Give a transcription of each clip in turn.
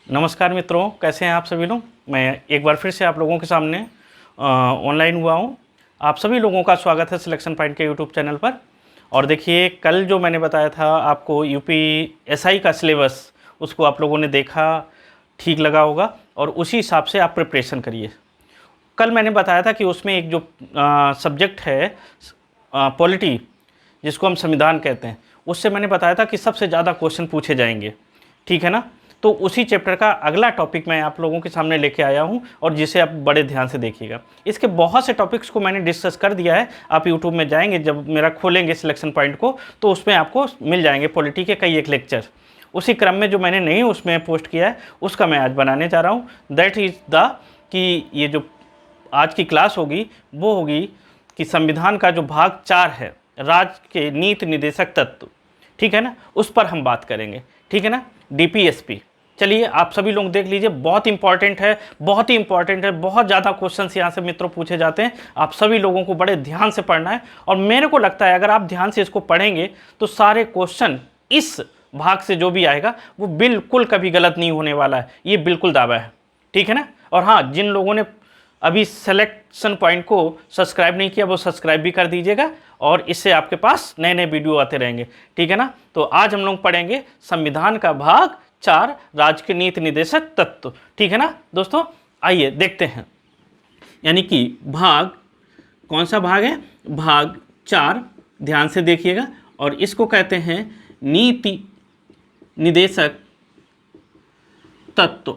नमस्कार मित्रों, कैसे हैं आप सभी लोग। मैं एक बार फिर से आप लोगों के सामने ऑनलाइन हुआ हूं। आप सभी लोगों का स्वागत है सिलेक्शन पॉइंट के यूट्यूब चैनल पर। और देखिए, कल जो मैंने बताया था आपको यूपीएसआई का सिलेबस, उसको आप लोगों ने देखा, ठीक लगा होगा और उसी हिसाब से आप प्रिपरेशन करिए। कल मैंने बताया था कि उसमें एक जो सब्जेक्ट है पॉलिटी, जिसको हम संविधान कहते हैं, उससे मैंने बताया था कि सबसे ज़्यादा क्वेश्चन पूछे जाएंगे, ठीक है ना। तो उसी चैप्टर का अगला टॉपिक मैं आप लोगों के सामने लेके आया हूं और जिसे आप बड़े ध्यान से देखिएगा। इसके बहुत से टॉपिक्स को मैंने डिस्कस कर दिया है। आप यूट्यूब में जाएंगे, जब मेरा खोलेंगे सिलेक्शन पॉइंट को, तो उसमें आपको मिल जाएंगे पॉलिटी के कई एक लेक्चर। उसी क्रम में जो मैंने नहीं उसमें पोस्ट किया है, उसका मैं आज बनाने जा रहा हूँ। दैट इज़ द कि ये जो आज की क्लास होगी वो होगी कि संविधान का जो भाग 4 है, राज्य के नीति निर्देशक तत्व, ठीक है ना, उस पर हम बात करेंगे, ठीक है ना। डीपीएसपी, चलिए आप सभी लोग देख लीजिए, बहुत इंपॉर्टेंट है, बहुत ही इंपॉर्टेंट है। बहुत ज़्यादा क्वेश्चंस यहाँ से मित्रों पूछे जाते हैं। आप सभी लोगों को बड़े ध्यान से पढ़ना है और मेरे को लगता है अगर आप ध्यान से इसको पढ़ेंगे तो सारे क्वेश्चन इस भाग से जो भी आएगा वो बिल्कुल कभी गलत नहीं होने वाला है, ये बिल्कुल दावा है, ठीक है ना। और हाँ, जिन लोगों ने अभी सिलेक्शन पॉइंट को सब्सक्राइब नहीं किया वो सब्सक्राइब भी कर दीजिएगा और इससे आपके पास नए नए वीडियो आते रहेंगे, ठीक है ना। तो आज हम लोग पढ़ेंगे संविधान का भाग 4, राज्य के नीति निर्देशक तत्व, ठीक है ना दोस्तों। आइए देखते हैं, यानी कि भाग, कौन सा भाग है, भाग 4, ध्यान से देखिएगा। और इसको कहते हैं नीति निर्देशक तत्व,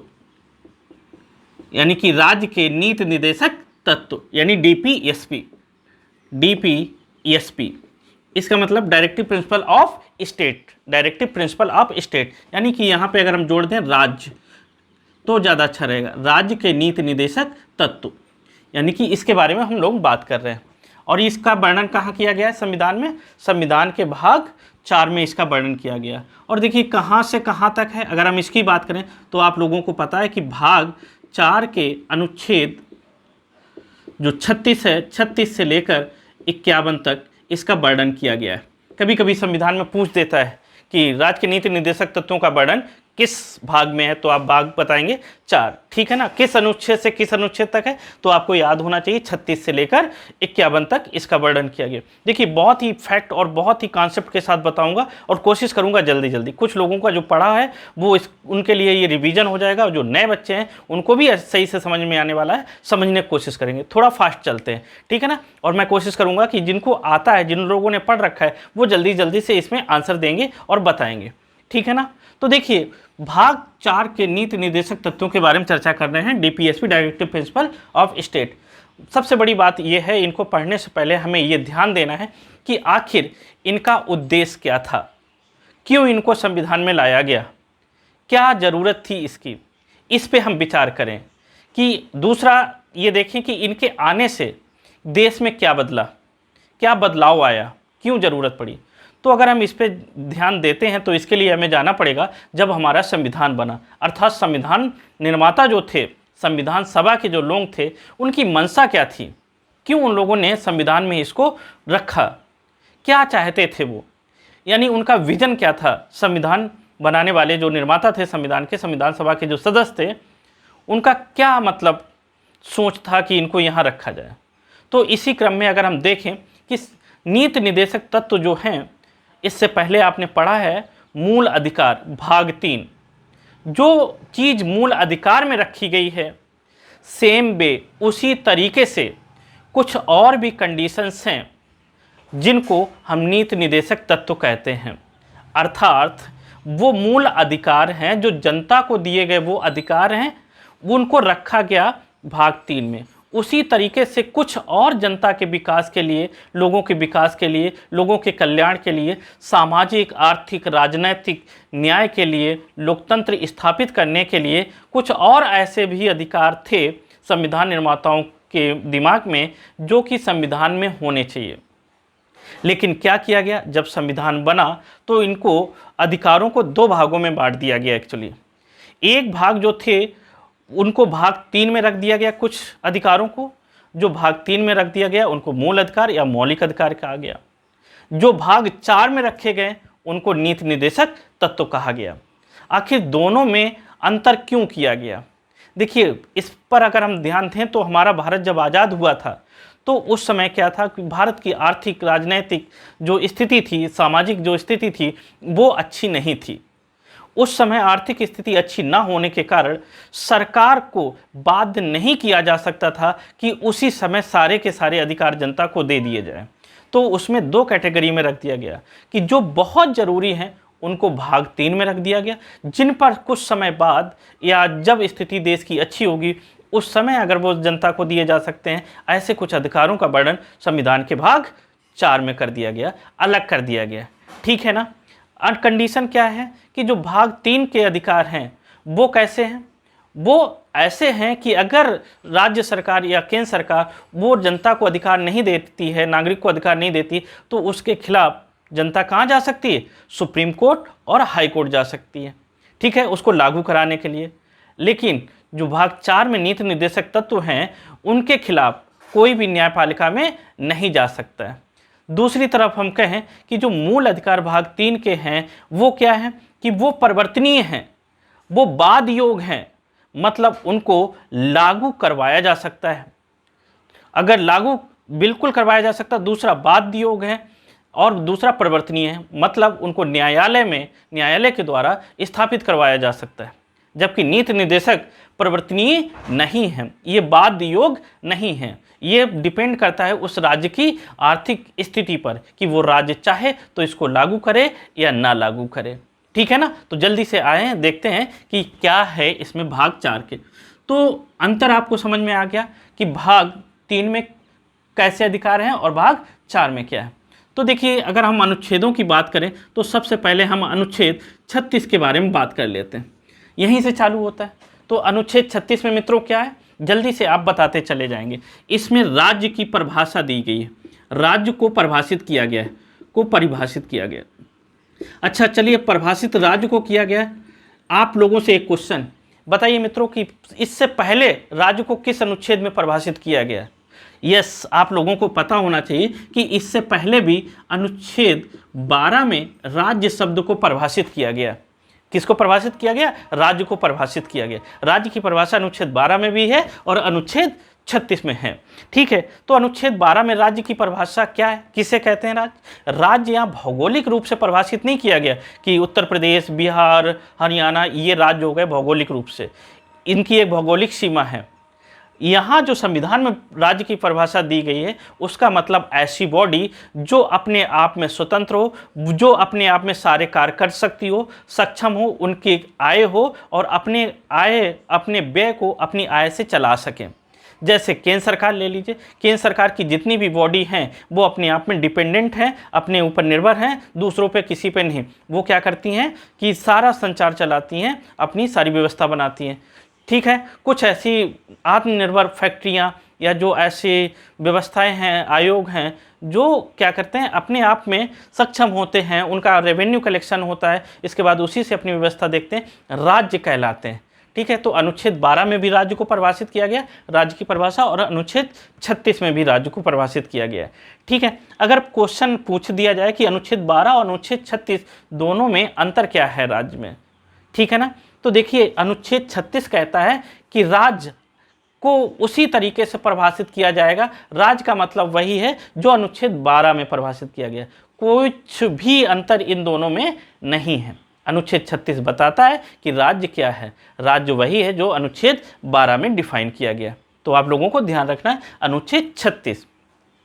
यानी कि राज्य के नीति निर्देशक तत्व, यानी डीपीएसपी। डीपीएसपी इसका मतलब directive principle of state, directive principle of state, यानी कि यहाँ पे अगर हम जोड़ दें राज्य तो ज़्यादा अच्छा रहेगा। राज्य के नीति निर्देशक तत्व, यानी कि इसके बारे में हम लोग बात कर रहे हैं। और इसका वर्णन कहाँ किया गया है संविधान में, संविधान के भाग 4 में इसका वर्णन किया गया। और देखिए कहाँ से कहाँ तक है, अगर हम इसकी बात करें तो आप लोगों को पता है कि भाग 4 के अनुच्छेद जो 36 है, 36 से लेकर 51 तक इसका वर्णन किया गया है। कभी कभी संविधान में पूछ देता है कि राज्य के नीति निर्देशक तत्वों का वर्णन किस भाग में है, तो आप भाग बताएंगे 4, ठीक है ना। किस अनुच्छेद से किस अनुच्छेद तक है तो आपको याद होना चाहिए 36 से लेकर 51 तक इसका वर्णन किया गया। देखिए बहुत ही फैक्ट और बहुत ही कॉन्सेप्ट के साथ बताऊंगा और कोशिश करूंगा जल्दी जल्दी। कुछ लोगों का जो पढ़ा है वो उनके लिए ये रिवीजन हो जाएगा, जो नए बच्चे हैं उनको भी सही से समझ में आने वाला है, समझने की कोशिश करेंगे। थोड़ा फास्ट चलते हैं, ठीक है ना। और मैं कोशिश करूंगा कि जिनको आता है, जिन लोगों ने पढ़ रखा है, वो जल्दी जल्दी से इसमें आंसर देंगे और बताएंगे, ठीक है ना। तो देखिए भाग 4 के नीति निर्देशक तत्वों के बारे में चर्चा कर रहे हैं, DPSP, directive principle of state. सबसे बड़ी बात यह है, इनको पढ़ने से पहले हमें यह ध्यान देना है कि आखिर इनका उद्देश्य क्या था, क्यों इनको संविधान में लाया गया, क्या ज़रूरत थी इसकी, इस पे हम विचार करें। कि दूसरा ये देखें कि इनके आने से देश में क्या बदला, क्या बदलाव आया, क्यों ज़रूरत पड़ी। तो अगर हम इस पे ध्यान देते हैं तो इसके लिए हमें जाना पड़ेगा जब हमारा संविधान बना, अर्थात संविधान निर्माता जो थे, संविधान सभा के जो लोग थे, उनकी मंशा क्या थी, क्यों उन लोगों ने संविधान में इसको रखा, क्या चाहते थे वो, यानी उनका विजन क्या था। संविधान बनाने वाले जो निर्माता थे संविधान के, संविधान सभा के जो सदस्य थे, उनका क्या मतलब सोच था कि इनको यहाँ रखा जाए। तो इसी क्रम में अगर हम देखें कि नीति निर्देशक तत्व जो हैं, इससे पहले आपने पढ़ा है मूल अधिकार भाग 3। जो चीज़ मूल अधिकार में रखी गई है, सेम वे उसी तरीके से कुछ और भी कंडीशंस हैं जिनको हम नीति निर्देशक तत्व कहते हैं। अर्थात वो मूल अधिकार हैं जो जनता को दिए गए वो अधिकार हैं, उनको रखा गया भाग 3 में। उसी तरीके से कुछ और जनता के विकास के लिए, लोगों के विकास के लिए, लोगों के कल्याण के लिए, सामाजिक, आर्थिक, राजनैतिक न्याय के लिए, लोकतंत्र स्थापित करने के लिए कुछ और ऐसे भी अधिकार थे संविधान निर्माताओं के दिमाग में जो कि संविधान में होने चाहिए। लेकिन क्या किया गया, जब संविधान बना तो इनको अधिकारों को 2 भागों में बांट दिया गया। एक्चुअली एक भाग जो थे उनको भाग 3 में रख दिया गया, कुछ अधिकारों को जो भाग 3 में रख दिया गया उनको मूल अधिकार या मौलिक अधिकार कहा गया। जो भाग 4 में रखे गए उनको नीति निर्देशक तत्व कहा गया। आखिर दोनों में अंतर क्यों किया गया? देखिए, इस पर अगर हम ध्यान दें तो हमारा भारत जब आज़ाद हुआ था तो उस समय क्या था कि भारत की आर्थिक, राजनैतिक जो स्थिति थी, सामाजिक जो स्थिति थी, वो अच्छी नहीं थी। उस समय आर्थिक स्थिति अच्छी ना होने के कारण सरकार को बाध्य नहीं किया जा सकता था कि उसी समय सारे के सारे अधिकार जनता को दे दिए जाए। तो उसमें दो कैटेगरी में रख दिया गया कि जो बहुत ज़रूरी हैं उनको भाग 3 में रख दिया गया, जिन पर कुछ समय बाद या जब स्थिति देश की अच्छी होगी उस समय अगर वो जनता को दिए जा सकते हैं, ऐसे कुछ अधिकारों का वर्णन संविधान के भाग 4 में कर दिया गया, अलग कर दिया गया। ठीक है ना। कंडीशन क्या है कि जो भाग 3 के अधिकार हैं वो कैसे हैं? वो ऐसे हैं कि अगर राज्य सरकार या केंद्र सरकार वो जनता को अधिकार नहीं देती है, नागरिक को अधिकार नहीं देती, तो उसके खिलाफ जनता कहाँ जा सकती है? सुप्रीम कोर्ट और हाई कोर्ट जा सकती है। ठीक है, उसको लागू कराने के लिए। लेकिन जो भाग 4 में नीति निर्देशक तत्व हैं उनके खिलाफ कोई भी न्यायपालिका में नहीं जा सकता है। दूसरी तरफ हम कहें कि जो मूल अधिकार भाग 3 के हैं वो क्या है कि वो परिवर्तनीय हैं, वो बाद योग हैं, मतलब उनको लागू करवाया जा सकता है। अगर लागू बिल्कुल करवाया जा सकता, दूसरा बाध्य योग है और दूसरा परिवर्तनीय है, मतलब उनको न्यायालय के द्वारा स्थापित करवाया जा सकता है। जबकि नीति निर्देशक परिवर्तनीय नहीं है, ये बाध्य योग नहीं है। ये डिपेंड करता है उस राज्य की आर्थिक स्थिति पर कि वो राज्य चाहे तो इसको लागू करे या ना लागू करे। ठीक है ना। तो जल्दी से आए देखते हैं कि क्या है इसमें भाग 4 के। तो अंतर आपको समझ में आ गया कि भाग 3 में कैसे अधिकार हैं और भाग 4 में क्या है। तो देखिए, अगर हम अनुच्छेदों की बात करें तो सबसे पहले हम अनुच्छेद 36 के बारे में बात कर लेते हैं, यहीं से चालू होता है। तो अनुच्छेद 36 में मित्रों क्या है, जल्दी से आप बताते चले जाएंगे। इसमें राज्य की परिभाषा दी गई है, राज्य को परिभाषित किया गया है, परिभाषित किया गया। अच्छा चलिए, परिभाषित राज्य को किया गया है। आप लोगों से एक क्वेश्चन बताइए मित्रों कि इससे पहले राज्य को किस अनुच्छेद में परिभाषित किया गया है? यस, आप लोगों को पता होना चाहिए कि इससे पहले भी अनुच्छेद 12 में राज्य शब्द को परिभाषित किया गया। किसको परिभाषित किया गया? राज्य को परिभाषित किया गया। राज्य की परिभाषा अनुच्छेद 12 में भी है और अनुच्छेद 36 में है। ठीक है, तो अनुच्छेद 12 में राज्य की परिभाषा क्या है, किसे कहते हैं राज्य? राज्य यहाँ भौगोलिक रूप से परिभाषित नहीं किया गया कि उत्तर प्रदेश, बिहार, हरियाणा ये राज्य हो गए भौगोलिक रूप से, इनकी एक भौगोलिक सीमा है। यहाँ जो संविधान में राज्य की परिभाषा दी गई है उसका मतलब ऐसी बॉडी जो अपने आप में स्वतंत्र हो, जो अपने आप में सारे कार्य कर सकती हो, सक्षम हो, उनकी आय हो और अपने व्यय को अपनी आय से चला सकें। जैसे केंद्र सरकार ले लीजिए, केंद्र सरकार की जितनी भी बॉडी हैं वो अपने आप में डिपेंडेंट हैं, अपने ऊपर निर्भर हैं, दूसरों पे किसी पे नहीं। वो क्या करती हैं कि सारा संचार चलाती हैं, अपनी सारी व्यवस्था बनाती हैं। ठीक है, कुछ ऐसी आत्मनिर्भर फैक्ट्रियां या जो ऐसी व्यवस्थाएं हैं, आयोग हैं जो क्या करते हैं, अपने आप में सक्षम होते हैं, उनका रेवेन्यू कलेक्शन होता है, इसके बाद उसी से अपनी व्यवस्था देखते हैं, राज्य कहलाते हैं। ठीक है, तो अनुच्छेद 12 में भी राज्य को परिभाषित किया गया, राज्य की परिभाषा, और अनुच्छेद 36 में भी राज्य को परिभाषित किया गया है। ठीक है, अगर क्वेश्चन पूछ दिया जाए कि अनुच्छेद 12 और अनुच्छेद 36 दोनों में अंतर क्या है राज्य में, ठीक है ना, तो देखिए अनुच्छेद 36 कहता है कि राज्य को उसी तरीके से परिभाषित किया जाएगा। राज्य का मतलब वही है जो अनुच्छेद 12 में परिभाषित किया गया, कुछ भी अंतर इन दोनों में नहीं है। अनुच्छेद 36 बताता है कि राज्य क्या है, राज्य वही है जो अनुच्छेद 12 में डिफाइन किया गया। तो आप लोगों को ध्यान रखना है अनुच्छेद 36।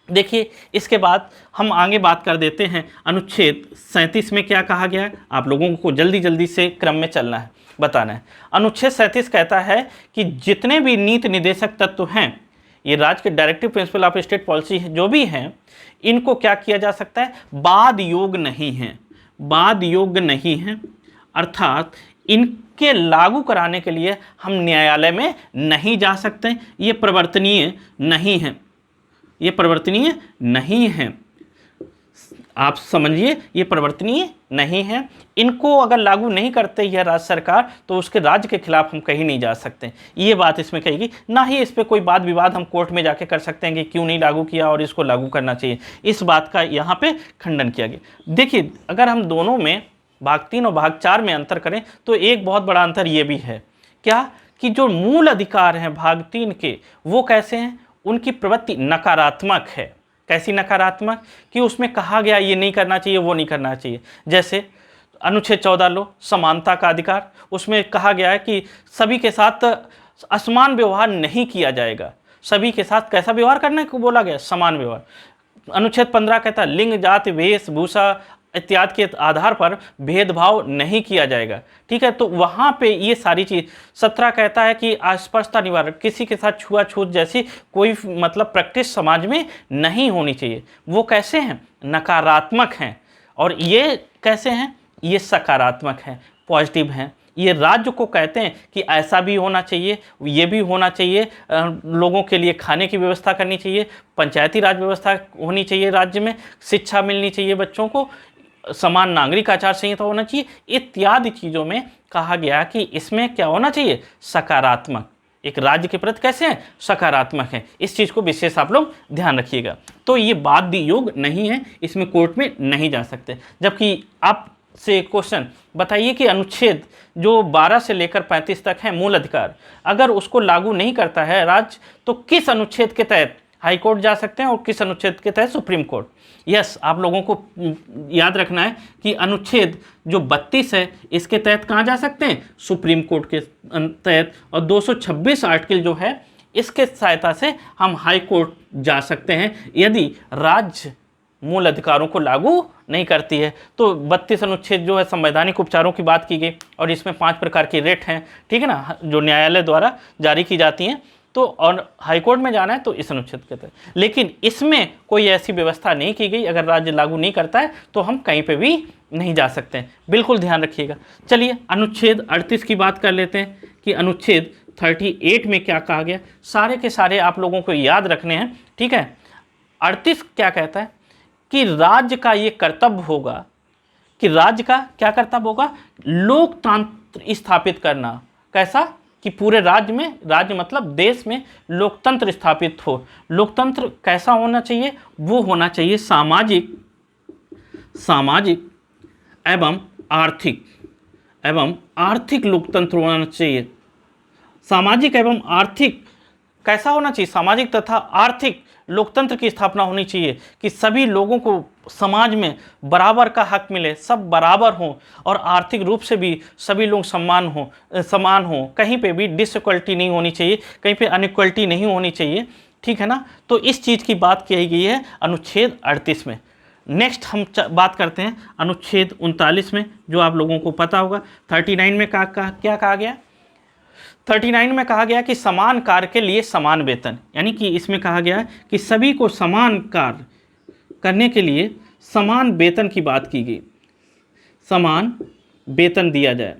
देखिए, इसके बाद हम आगे बात कर देते हैं अनुच्छेद 37 में क्या कहा गया है। आप लोगों को जल्दी जल्दी से क्रम में चलना है, बताना है। अनुच्छेद 37 कहता है कि जितने भी नीति निर्देशक तत्व हैं, ये राज्य के directive principle of state policy जो भी हैं, इनको क्या किया जा सकता है, बाद योग नहीं है, बाद योग्य नहीं है, अर्थात इनके लागू कराने के लिए हम न्यायालय में नहीं जा सकते, ये परिवर्तनीय नहीं है, ये परिवर्तनीय नहीं है। आप समझिए, ये परिवर्तनीय नहीं है। इनको अगर लागू नहीं करते यह राज्य सरकार तो उसके राज्य के खिलाफ हम कहीं नहीं जा सकते, ये बात इसमें कहेगी। ना ही इस पर कोई वाद विवाद हम कोर्ट में जाके कर सकते हैं कि क्यों नहीं लागू किया और इसको लागू करना चाहिए, इस बात का यहाँ पे खंडन किया गया। देखिए, अगर हम दोनों में भाग 3 और भाग 4 में अंतर करें तो एक बहुत बड़ा अंतर ये भी है, क्या कि जो मूल अधिकार हैं भाग 3 के वो कैसे हैं, उनकी प्रवृत्ति नकारात्मक है। कैसी नकारात्मक, कि उसमें कहा गया ये नहीं करना चाहिए वो नहीं करना चाहिए। जैसे अनुच्छेद 14 लो, समानता का अधिकार, उसमें कहा गया है कि सभी के साथ असमान व्यवहार नहीं किया जाएगा। सभी के साथ कैसा व्यवहार करने को बोला गया, समान व्यवहार। अनुच्छेद 15 कहता है लिंग, जाति, वेशभूषा इत्यादि के आधार पर भेदभाव नहीं किया जाएगा। ठीक है, तो वहाँ पे ये सारी चीज। 17 कहता है कि अस्पृश्यता निवारण, किसी के साथ छुआछूत जैसी कोई मतलब प्रैक्टिस समाज में नहीं होनी चाहिए। वो कैसे हैं, नकारात्मक हैं। और ये कैसे हैं, ये सकारात्मक हैं, पॉजिटिव हैं। ये राज्य को कहते हैं कि ऐसा भी होना चाहिए, ये भी होना चाहिए, लोगों के लिए खाने की व्यवस्था करनी चाहिए, पंचायती राज व्यवस्था होनी चाहिए, राज्य में शिक्षा मिलनी चाहिए बच्चों को, समान नागरिक आचार संहिता होना चाहिए, इत्यादि चीज़ों में कहा गया कि इसमें क्या होना चाहिए, सकारात्मक। एक राज्य के प्रति कैसे हैं, सकारात्मक हैं। इस चीज़ को विशेष आप लोग ध्यान रखिएगा। तो ये बाध्य योग नहीं है, इसमें कोर्ट में नहीं जा सकते। जबकि आप से क्वेश्चन बताइए कि अनुच्छेद जो 12 से लेकर 35 तक है मूल अधिकार, अगर उसको लागू नहीं करता है राज्य, तो किस अनुच्छेद के तहत हाई कोर्ट जा सकते हैं और किस अनुच्छेद के तहत सुप्रीम कोर्ट। यस, आप लोगों को याद रखना है कि अनुच्छेद जो 32 है इसके तहत कहाँ जा सकते हैं, सुप्रीम कोर्ट के तहत। और 226 आर्टिकल जो है इसके सहायता से हम हाई कोर्ट जा सकते हैं यदि राज्य मूल अधिकारों को लागू नहीं करती है। तो 32 अनुच्छेद जो है संवैधानिक उपचारों की बात की गई और इसमें 5 प्रकार की रेट हैं, ठीक है ना, जो न्यायालय द्वारा जारी की जाती हैं। तो और हाईकोर्ट में जाना है तो इस अनुच्छेद के तहत, लेकिन इसमें कोई ऐसी व्यवस्था नहीं की गई, अगर राज्य लागू नहीं करता है तो हम कहीं पे भी नहीं जा सकते हैं, बिल्कुल ध्यान रखिएगा। चलिए अनुच्छेद 38 की बात कर लेते हैं कि अनुच्छेद 38 में क्या कहा गया। सारे के सारे आप लोगों को याद रखने हैं, ठीक है। 38 क्या कहता है कि राज्य का ये कर्तव्य होगा, कि राज्य का क्या कर्तव्य होगा, लोकतंत्र स्थापित करना। कैसा, कि पूरे राज्य में, राज्य मतलब देश में लोकतंत्र स्थापित हो। लोकतंत्र कैसा होना चाहिए, वो होना चाहिए सामाजिक एवं आर्थिक लोकतंत्र होना चाहिए। सामाजिक एवं आर्थिक कैसा होना चाहिए, सामाजिक तथा आर्थिक लोकतंत्र की स्थापना होनी चाहिए कि सभी लोगों को समाज में बराबर का हक मिले, सब बराबर हों और आर्थिक रूप से भी सभी लोग समान हों। कहीं पे भी डिसइक्वलिटी नहीं होनी चाहिए, कहीं पे अनइक्वलिटी नहीं होनी चाहिए, ठीक है ना। तो इस चीज़ की बात कही गई है अनुच्छेद 38 में। नेक्स्ट हम बात करते हैं अनुच्छेद 39 में, जो आप लोगों को पता होगा। 39 में क्या कहा गया, 39 में कहा गया कि समान कार्य के लिए समान वेतन, यानी कि इसमें कहा गया कि सभी को समान कार्य करने के लिए समान वेतन की बात की गई, समान वेतन दिया जाए।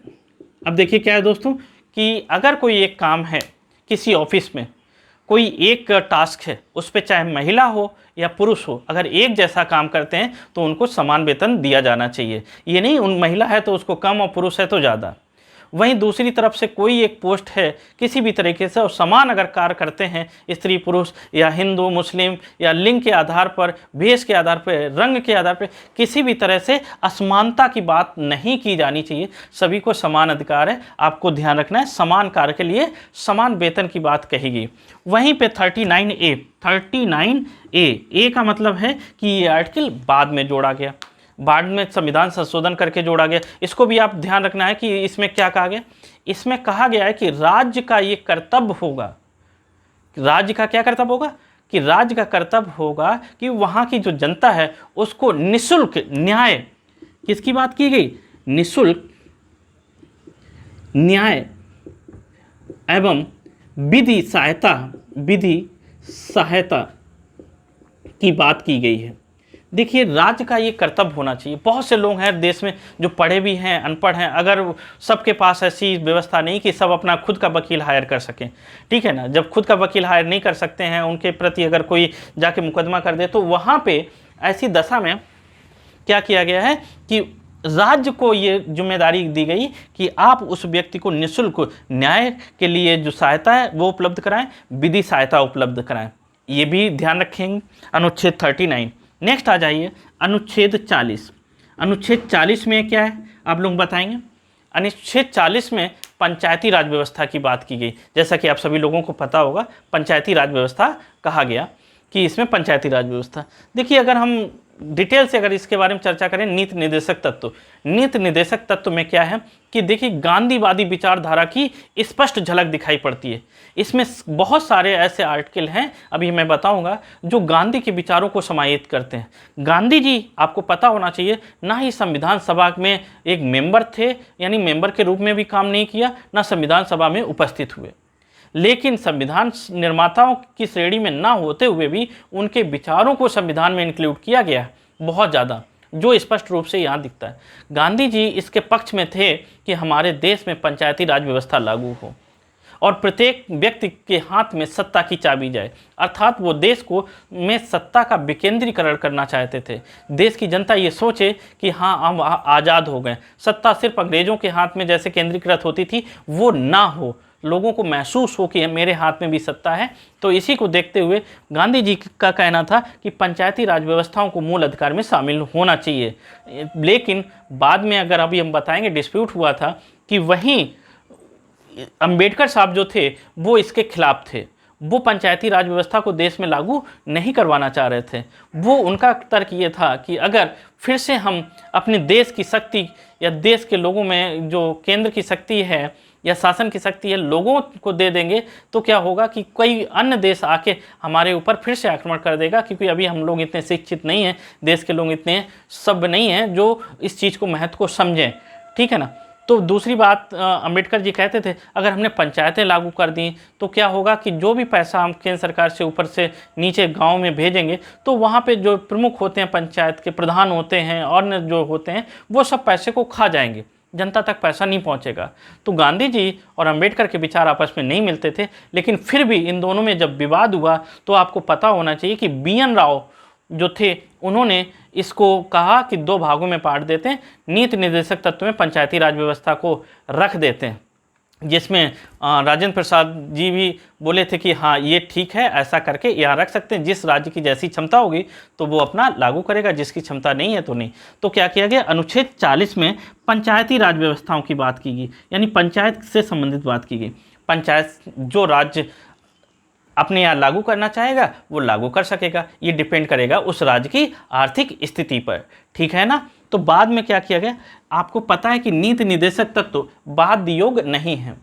अब देखिए क्या है दोस्तों, कि अगर कोई एक काम है किसी ऑफिस में, कोई एक टास्क है, उस पर चाहे महिला हो या पुरुष हो, अगर एक जैसा काम करते हैं तो उनको समान वेतन दिया जाना चाहिए। ये नहीं उन महिला है तो उसको कम और पुरुष है तो ज़्यादा। वहीं दूसरी तरफ से कोई एक पोस्ट है किसी भी तरीके से और समान अगर कार्य करते हैं स्त्री पुरुष या हिंदू मुस्लिम या लिंग के आधार पर, भेष के आधार पर, रंग के आधार पर, किसी भी तरह से असमानता की बात नहीं की जानी चाहिए। सभी को समान अधिकार है, आपको ध्यान रखना है, समान कार्य के लिए समान वेतन की बात कही गई। वहीं पे 39A का मतलब है कि ये आर्टिकल बाद में जोड़ा गया, बाद में संविधान संशोधन करके जोड़ा गया। इसको भी आप ध्यान रखना है कि इसमें क्या कहा गया, इसमें कहा गया है कि राज्य का ये कर्तव्य होगा, राज्य का क्या कर्तव्य होगा, कि राज्य का कर्तव्य होगा कि वहाँ की जो जनता है उसको निःशुल्क न्याय, किसकी बात की गई, निःशुल्क न्याय एवं विधि सहायता की बात की गई है। देखिए राज्य का ये कर्तव्य होना चाहिए। बहुत से लोग हैं देश में जो पढ़े भी हैं अनपढ़ हैं, अगर सबके पास ऐसी व्यवस्था नहीं कि सब अपना खुद का वकील हायर कर सकें, ठीक है ना। जब खुद का वकील हायर नहीं कर सकते हैं, उनके प्रति अगर कोई जाके मुकदमा कर दे, तो वहाँ पे ऐसी दशा में क्या किया गया है कि राज्य को ये जिम्मेदारी दी गई कि आप उस व्यक्ति को निःशुल्क न्याय के लिए जो सहायता है वो उपलब्ध कराएं, विधि सहायता उपलब्ध कराएं। ये भी ध्यान रखेंगे अनुच्छेद 39। नेक्स्ट आ जाइए अनुच्छेद 40। अनुच्छेद 40 में क्या है, आप लोग बताएंगे। अनुच्छेद 40 में पंचायती राज व्यवस्था की बात की गई। जैसा कि आप सभी लोगों को पता होगा, पंचायती राज व्यवस्था कहा गया कि इसमें पंचायती राज व्यवस्था। देखिए, अगर हम डिटेल से अगर इसके बारे में चर्चा करें, नीति निर्देशक तत्व, नीति निर्देशक तत्व में क्या है कि देखिए, गांधीवादी विचारधारा की स्पष्ट झलक दिखाई पड़ती है। इसमें बहुत सारे ऐसे आर्टिकल हैं, अभी मैं बताऊंगा, जो गांधी के विचारों को समाहित करते हैं। गांधी जी, आपको पता होना चाहिए, ना ही संविधान सभा में एक मेंबर थे, यानी मेंबर के रूप में भी काम नहीं किया, ना संविधान सभा में उपस्थित हुए, लेकिन संविधान निर्माताओं की श्रेणी में ना होते हुए भी उनके विचारों को संविधान में इंक्लूड किया गया है बहुत ज़्यादा, जो स्पष्ट रूप से यहाँ दिखता है। गांधी जी इसके पक्ष में थे कि हमारे देश में पंचायती राज व्यवस्था लागू हो और प्रत्येक व्यक्ति के हाथ में सत्ता की चाबी जाए, अर्थात वो देश को में सत्ता का विकेंद्रीकरण करना चाहते थे। देश की जनता ये सोचे कि हाँ, हम आज़ाद हो गए, सत्ता सिर्फ अंग्रेज़ों के हाथ में जैसे केंद्रीकृत होती थी वो ना हो, लोगों को महसूस हो कि मेरे हाथ में भी सत्ता है। तो इसी को देखते हुए गांधी जी का कहना था कि पंचायती राज व्यवस्थाओं को मूल अधिकार में शामिल होना चाहिए। लेकिन बाद में, अगर अभी हम बताएंगे, डिस्प्यूट हुआ था कि वहीं अंबेडकर साहब जो थे वो इसके खिलाफ थे, वो पंचायती राज व्यवस्था को देश में लागू नहीं करवाना चाह रहे थे। वो उनका तर्क ये था कि अगर फिर से हम अपने देश की शक्ति या देश के लोगों में जो केंद्र की शक्ति है या शासन की शक्ति है लोगों को दे देंगे, तो क्या होगा कि कोई अन्य देश आके हमारे ऊपर फिर से आक्रमण कर देगा, क्योंकि अभी हम लोग इतने शिक्षित नहीं हैं, देश के लोग इतने सभ्य नहीं हैं जो इस चीज़ को महत्व को समझें। ठीक है ना। तो दूसरी बात, अंबेडकर जी कहते थे अगर हमने पंचायतें लागू कर दी तो क्या होगा कि जो भी पैसा हम केंद्र सरकार से ऊपर से नीचे गांव में भेजेंगे, तो वहाँ पे जो प्रमुख होते हैं, पंचायत के प्रधान होते हैं और जो होते हैं, वो सब पैसे को खा जाएंगे, जनता तक पैसा नहीं पहुंचेगा। तो गांधी जी और अंबेडकर के विचार आपस में नहीं मिलते थे, लेकिन फिर भी इन दोनों में जब विवाद हुआ तो आपको पता होना चाहिए कि BN राव जो थे उन्होंने इसको कहा कि 2 भागों में बांट देते हैं, नीति निर्देशक तत्व में पंचायती राज व्यवस्था को रख देते हैं, जिसमें राजेंद्र प्रसाद जी भी बोले थे कि हाँ ये ठीक है, ऐसा करके यहाँ रख सकते हैं, जिस राज्य की जैसी क्षमता होगी तो वो अपना लागू करेगा, जिसकी क्षमता नहीं है तो नहीं। तो क्या किया गया, अनुच्छेद 40 में पंचायती राज व्यवस्थाओं की बात की गई, यानी पंचायत से संबंधित बात की गई। पंचायत जो राज्य अपने यहाँ लागू करना चाहेगा वो लागू कर सकेगा, ये डिपेंड करेगा उस राज्य की आर्थिक स्थिति पर। ठीक है ना। तो बाद में क्या किया गया, आपको पता है कि नीति निर्देशक तत्व बाध्य योग नहीं है।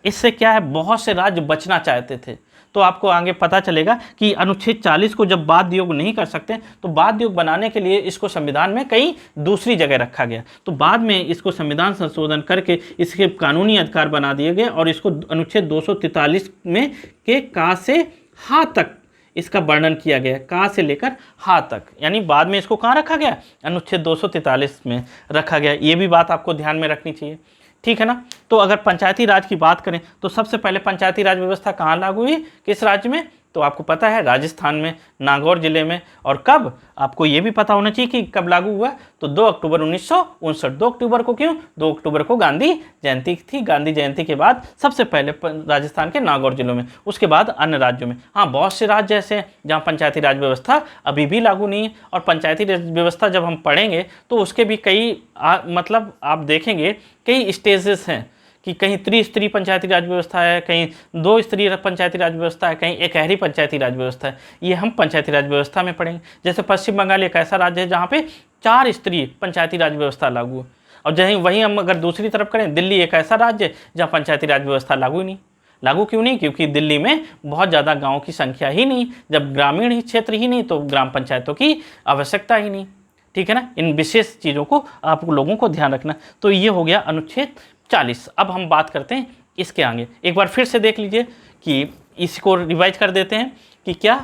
इससे क्या है, बहुत से राज्य बचना चाहते थे, तो आपको आगे पता चलेगा कि अनुच्छेद 40 को जब बाध्य योग नहीं कर सकते तो बाध्य योग बनाने के लिए इसको संविधान में कहीं दूसरी जगह रखा गया। तो बाद में इसको संविधान संशोधन करके इसके कानूनी अधिकार बना दिए गए और इसको अनुच्छेद 243 में के का से हा तक इसका वर्णन किया गया, का से लेकर हा तक, यानी बाद में इसको कहाँ रखा गया, अनुच्छेद 243 में रखा गया। ये भी बात आपको ध्यान में रखनी चाहिए। ठीक है ना। तो अगर पंचायती राज की बात करें तो सबसे पहले पंचायती राज व्यवस्था कहाँ लागू हुई, किस राज्य में, तो आपको पता है राजस्थान में, नागौर जिले में। और कब, आपको ये भी पता होना चाहिए कि कब लागू हुआ, तो 2 अक्टूबर 1959। 2 अक्टूबर को क्यों, 2 अक्टूबर को गांधी जयंती थी। गांधी जयंती के बाद सबसे पहले राजस्थान के नागौर जिलों में, उसके बाद अन्य राज्यों में। हाँ, बहुत से राज्य ऐसे हैं जहाँ पंचायती राज व्यवस्था अभी भी लागू नहीं है। और पंचायती राज व्यवस्था जब हम पढ़ेंगे तो उसके भी कई मतलब आप देखेंगे कई स्टेजेस हैं कि कहीं त्रिस्तरीय पंचायती राज व्यवस्था है, कहीं 2 स्तरीय पंचायती राज व्यवस्था है, कहीं एकहरी पंचायती राज व्यवस्था है। ये हम पंचायती राज व्यवस्था में पढ़ेंगे। जैसे पश्चिम बंगाल एक ऐसा राज्य है जहाँ पे 4 स्तरीय पंचायती राज व्यवस्था लागू है। और वहीं हम अगर दूसरी तरफ करें, दिल्ली एक ऐसा राज्य है जहाँ पंचायती राज व्यवस्था लागू ही नहीं। लागू क्यों नहीं, क्योंकि दिल्ली में बहुत ज़्यादा गाँव की संख्या ही नहीं, जब ग्रामीण ही क्षेत्र ही नहीं तो ग्राम पंचायतों की आवश्यकता ही नहीं। ठीक है ना। इन विशेष चीज़ों को आप लोगों को ध्यान रखना। तो ये हो गया अनुच्छेद 40। अब हम बात करते हैं इसके आगे, एक बार फिर से देख लीजिए कि इसको रिवाइज कर देते हैं कि क्या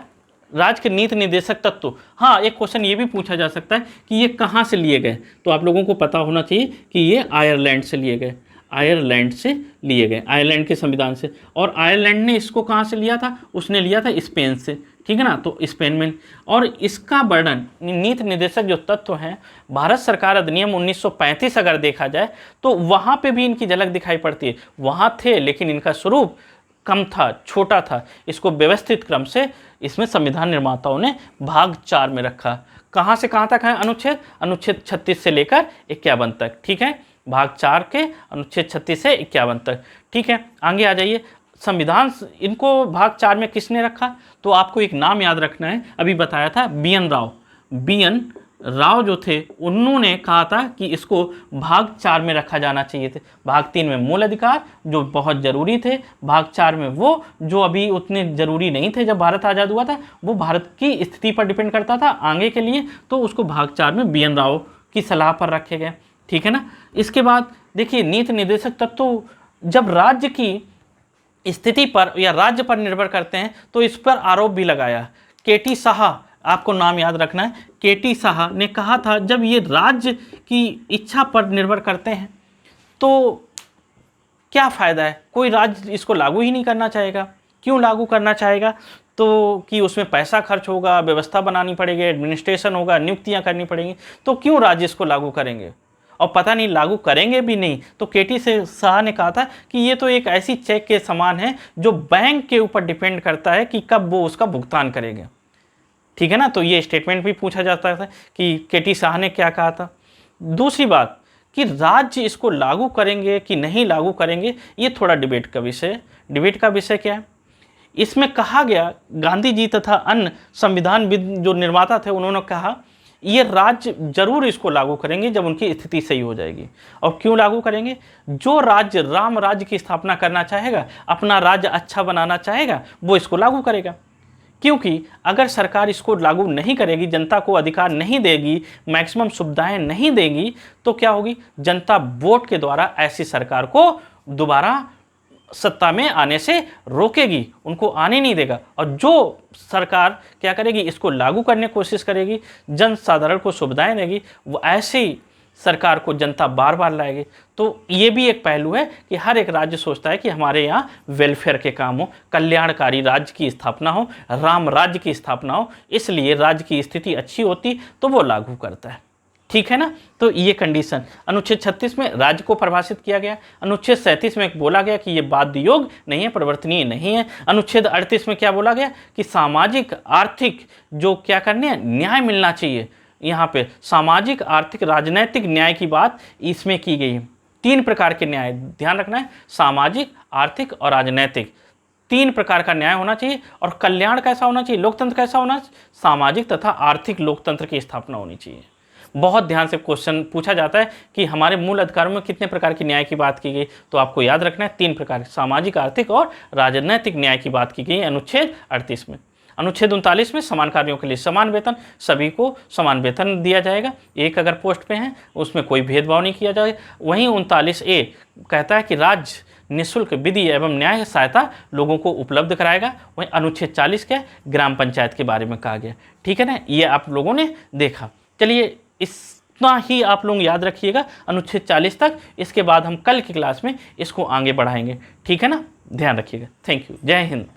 राज्य के नीति निर्देशक तत्व। हाँ, एक क्वेश्चन ये भी पूछा जा सकता है कि ये कहाँ से लिए गए, तो आप लोगों को पता होना चाहिए कि ये आयरलैंड से लिए गए, आयरलैंड से लिए गए, आयरलैंड के संविधान से। और आयरलैंड ने इसको कहाँ से लिया था, उसने लिया था स्पेन से। ठीक है ना। तो स्पेन में, और इसका वर्णन नीति निर्देशक जो तत्व हैं, भारत सरकार अधिनियम 1935 अगर देखा जाए तो वहाँ पे भी इनकी झलक दिखाई पड़ती है। वहाँ थे लेकिन इनका स्वरूप कम था, छोटा था। इसको व्यवस्थित क्रम से इसमें संविधान निर्माताओं ने भाग 4 में रखा। कहाँ से कहाँ तक है अनुच्छेद, अनुच्छेद 36 से लेकर 51 तक। ठीक है। भाग 4 के अनुच्छेद 36 से 51 तक। ठीक है, आगे आ जाइए। संविधान इनको भाग 4 में किसने रखा, तो आपको एक नाम याद रखना है, अभी बताया था BN राव। BN राव जो थे उन्होंने कहा था कि इसको भाग 4 में रखा जाना चाहिए थे। भाग 3 में मूल अधिकार जो बहुत ज़रूरी थे, भाग 4 में वो जो अभी उतने ज़रूरी नहीं थे जब भारत आज़ाद हुआ था, वो भारत की स्थिति पर डिपेंड करता था आगे के लिए, तो उसको भाग 4 में BN राव की सलाह पर रखे गए। ठीक है ना। इसके बाद देखिए नीति निर्देशक तत्व जब राज्य की स्थिति पर या राज्य पर निर्भर करते हैं तो इस पर आरोप भी लगाया। KT शाह, आपको नाम याद रखना है, KT शाह ने कहा था जब ये राज्य की इच्छा पर निर्भर करते हैं तो क्या फ़ायदा है, कोई राज्य इसको लागू ही नहीं करना चाहेगा। क्यों लागू करना चाहेगा, तो कि उसमें पैसा खर्च होगा, व्यवस्था बनानी पड़ेगी, एडमिनिस्ट्रेशन होगा, नियुक्तियां करनी पड़ेंगी, तो क्यों राज्य इसको लागू करेंगे, और पता नहीं लागू करेंगे भी नहीं। तो KT शाह ने कहा था कि ये तो एक ऐसी चेक के समान है जो बैंक के ऊपर डिपेंड करता है कि कब वो उसका भुगतान करेंगे। ठीक है ना, तो ये स्टेटमेंट भी पूछा जाता था कि KT शाह ने क्या कहा था। दूसरी बात कि राज्य इसको लागू करेंगे कि नहीं लागू करेंगे, ये थोड़ा डिबेट का विषय है। डिबेट का विषय क्या है, इसमें कहा गया, गांधी जी तथा अन्य संविधानविद जो निर्माता थे उन्होंने कहा ये राज्य जरूर इसको लागू करेंगे जब उनकी स्थिति सही हो जाएगी। और क्यों लागू करेंगे, जो राज्य राम राज्य की स्थापना करना चाहेगा, अपना राज्य अच्छा बनाना चाहेगा, वो इसको लागू करेगा। क्योंकि अगर सरकार इसको लागू नहीं करेगी, जनता को अधिकार नहीं देगी, मैक्सिमम सुविधाएं नहीं देगी, तो क्या होगी, जनता वोट के द्वारा ऐसी सरकार को दोबारा सत्ता में आने से रोकेगी, उनको आने नहीं देगा। और जो सरकार क्या करेगी, इसको लागू करने की कोशिश करेगी, जन साधारण को सुविधाएं देगी, वो ऐसी सरकार को जनता बार बार लाएगी। तो ये भी एक पहलू है कि हर एक राज्य सोचता है कि हमारे यहाँ वेलफेयर के काम हो, कल्याणकारी राज्य की स्थापना हो, राम राज्य की स्थापना हो, इसलिए राज्य की स्थिति अच्छी होती तो वो लागू करता है। ठीक है ना। तो ये कंडीशन अनुच्छेद 36 में राज्य को परिभाषित किया गया। अनुच्छेद 37 में बोला गया कि ये बाध्य योग नहीं है, परिवर्तनीय नहीं है। अनुच्छेद 38 में क्या बोला गया कि सामाजिक आर्थिक जो क्या करने हैं, न्याय मिलना चाहिए। यहाँ पे सामाजिक आर्थिक राजनैतिक न्याय की बात इसमें की गई है। 3 प्रकार के न्याय ध्यान रखना है, सामाजिक, आर्थिक और राजनैतिक, 3 प्रकार का न्याय होना चाहिए। और कल्याण कैसा होना चाहिए, लोकतंत्र कैसा होना चाहिए, सामाजिक तथा आर्थिक लोकतंत्र की स्थापना होनी चाहिए। बहुत ध्यान से क्वेश्चन पूछा जाता है कि हमारे मूल अधिकारों में कितने प्रकार की न्याय की बात की गई, तो आपको याद रखना है 3 प्रकार, सामाजिक, आर्थिक और राजनैतिक न्याय की बात की गई है अनुच्छेद 38 में। अनुच्छेद 39 में समान कार्यों के लिए समान वेतन, सभी को समान वेतन दिया जाएगा, एक अगर पोस्ट पे हैं उसमें कोई भेदभाव नहीं किया जाएगा। वहीं 39A कहता है कि राज्य निःशुल्क विधि एवं न्याय सहायता लोगों को उपलब्ध कराएगा। वहीं अनुच्छेद 40 क्या, ग्राम पंचायत के बारे में कहा गया। ठीक है ना, ये आप लोगों ने देखा। चलिए इतना ही आप लोग याद रखिएगा अनुच्छेद 40 तक, इसके बाद हम कल की क्लास में इसको आगे बढ़ाएंगे। ठीक है ना, ध्यान रखिएगा। थैंक यू, जय हिंद।